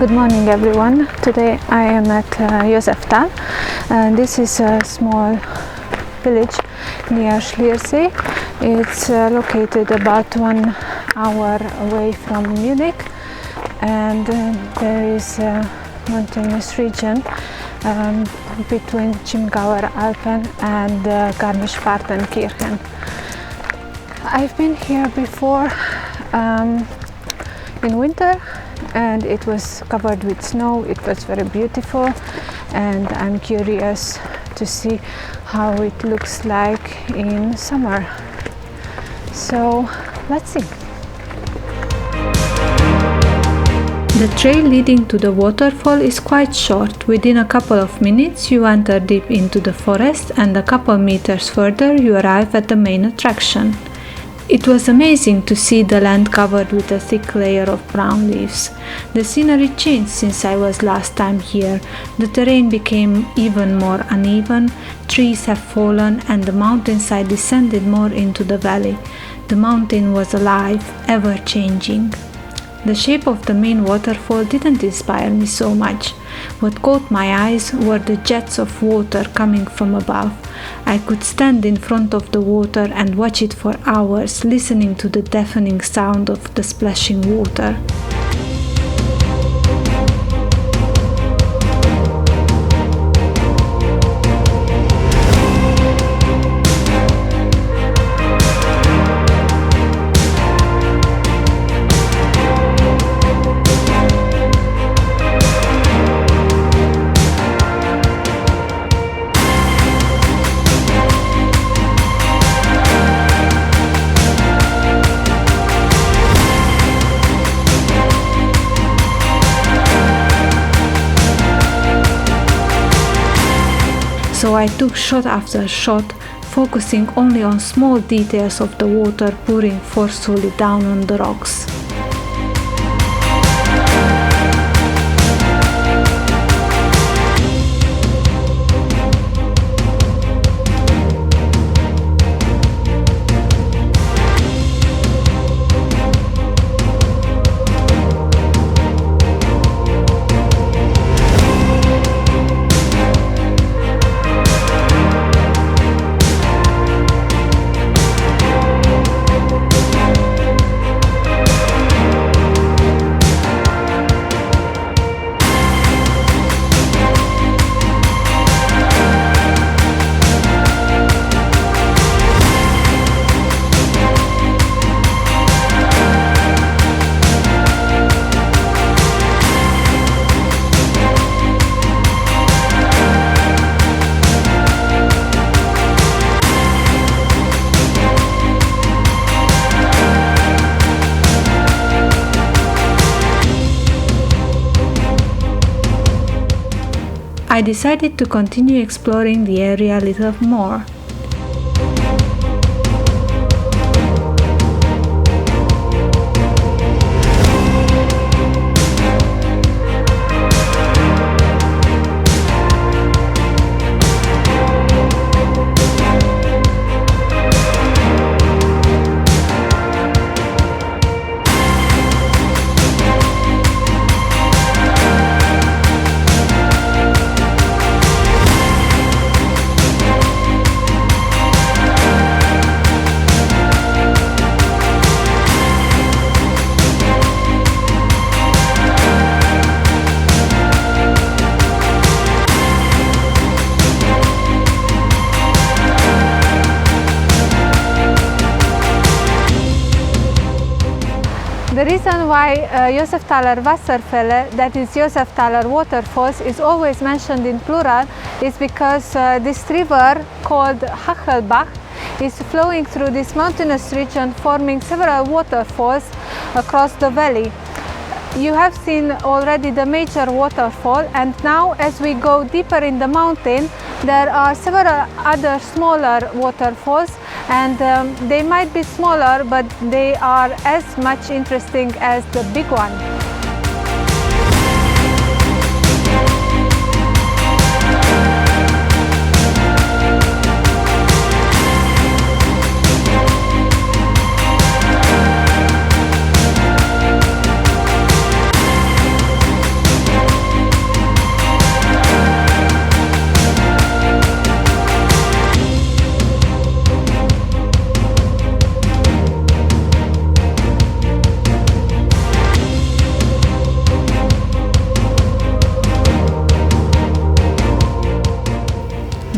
Good morning everyone. Today I am at Józseftal. This is a small village near Schliersee. It's located about 1 hour away from Munich, and there is a mountainous region between Chiemgauer Alpen and Garmisch-Partenkirchen. I've been here before in winter, and it was covered with snow. It was very beautiful, and I'm curious to see how it looks like in summer. So let's see. The trail leading to the waterfall is quite short. Within a couple of minutes you enter deep into the forest, and a couple meters further you arrive at the main attraction. It was amazing to see the land covered with a thick layer of brown leaves. The scenery changed since I was last time here. The terrain became even more uneven, trees have fallen, and the mountainside descended more into the valley. The mountain was alive, ever changing. The shape of the main waterfall didn't inspire me so much. What caught my eyes were the jets of water coming from above. I could stand in front of the water and watch it for hours, listening to the deafening sound of the splashing water. So I took shot after shot, focusing only on small details of the water pouring forcefully down on the rocks. I decided to continue exploring the area a little more. The reason why Józseftaler Wasserfälle, that is Józseftaler waterfalls, is always mentioned in plural is because this river called Hachelbach is flowing through this mountainous region, forming several waterfalls across the valley. You have seen already the major waterfall, and now as we go deeper in the mountain there are several other smaller waterfalls, and they might be smaller but they are as much interesting as the big one.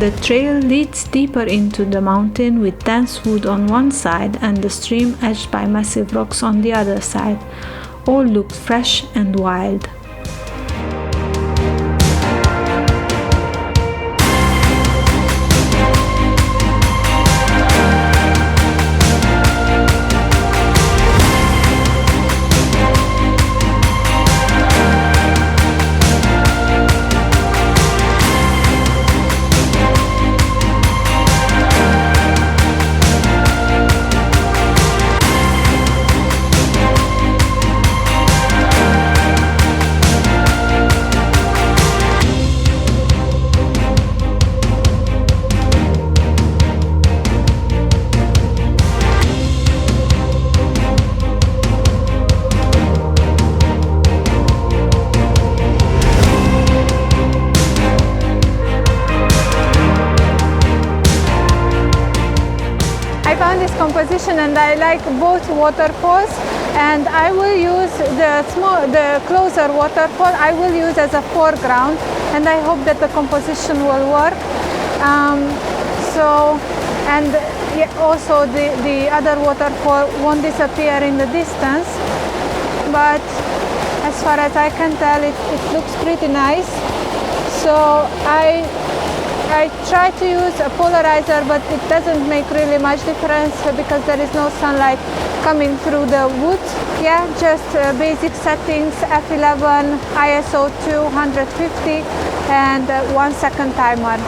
The trail leads deeper into the mountain with dense wood on one side and the stream edged by massive rocks on the other side. All looked fresh and wild. I found this composition and I like both waterfalls, and I will use the closer waterfall I will use as a foreground, and I hope that the composition will work. Also the other waterfall won't disappear in the distance, but as far as I can tell it looks pretty nice. So I try to use a polarizer, but it doesn't make really much difference because there is no sunlight coming through the wood. Yeah, just basic settings, f11, ISO 250 and 1 second timer.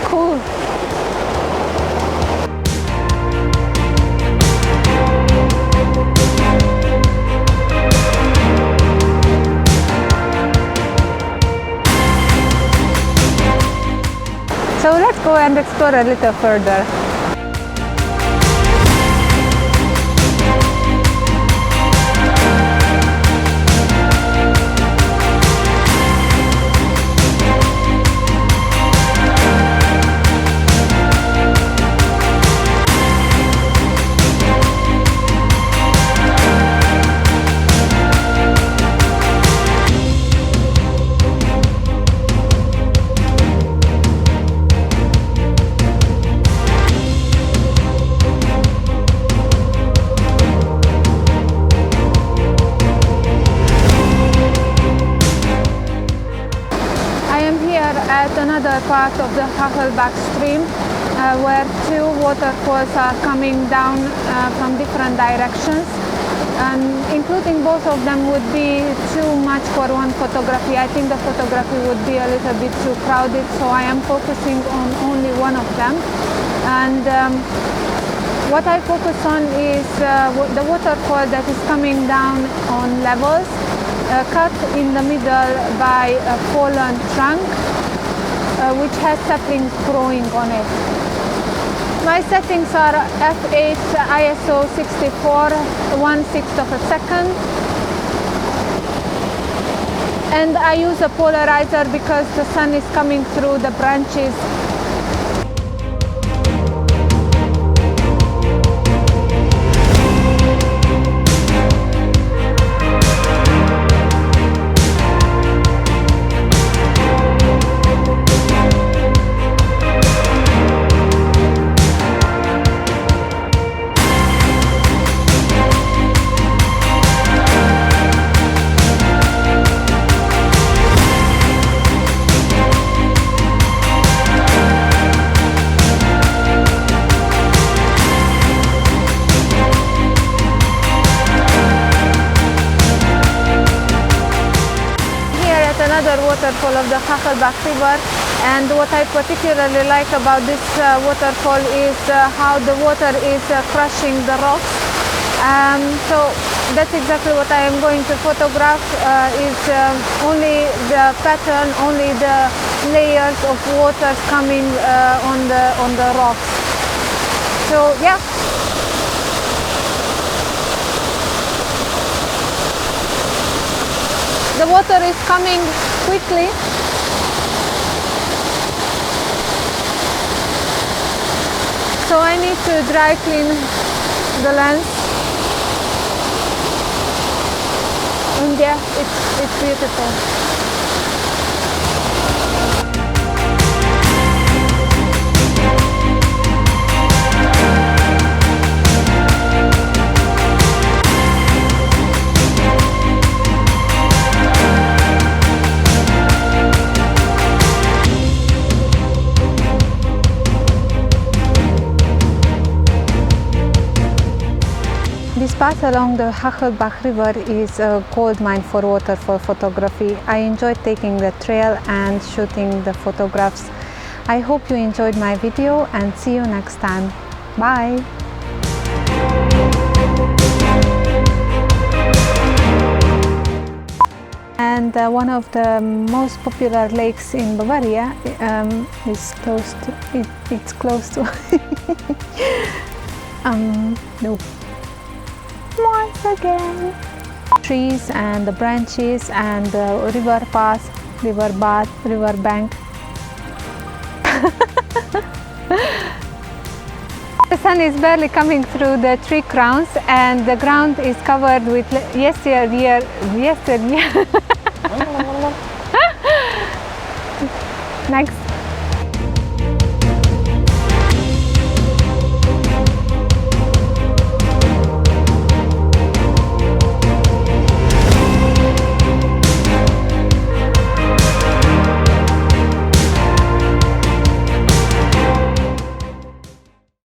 Cool. So let's go and explore a little further. At another part of the Hachelbach stream where two waterfalls are coming down from different directions, and including both of them would be too much for one photography. I think the photography would be a little bit too crowded, so I am focusing on only one of them. And what I focus on is the waterfall that is coming down on levels, cut in the middle by a fallen trunk, which has saplings growing on it. My settings are f8, ISO 64, 1/6 of a second. And I use a polarizer because the sun is coming through the branches. Another waterfall of the Hachelbach River, and what I particularly like about this waterfall is how the water is crushing the rocks. So that's exactly what I am going to photograph, is only the pattern, only the layers of water coming on the rocks. So yeah. The water is coming quickly. So I need to dry clean the lens. yeah, it's beautiful. This path along the Hachelbach River is a gold mine for waterfall photography. I enjoyed taking the trail and shooting the photographs. I hope you enjoyed my video and see you next time. Bye! And one of the most popular lakes in Bavaria is close to it's close to no. Once again, trees and the branches and the river path, river bank. The sun is barely coming through the tree crowns and the ground is covered with yesteryear. Next.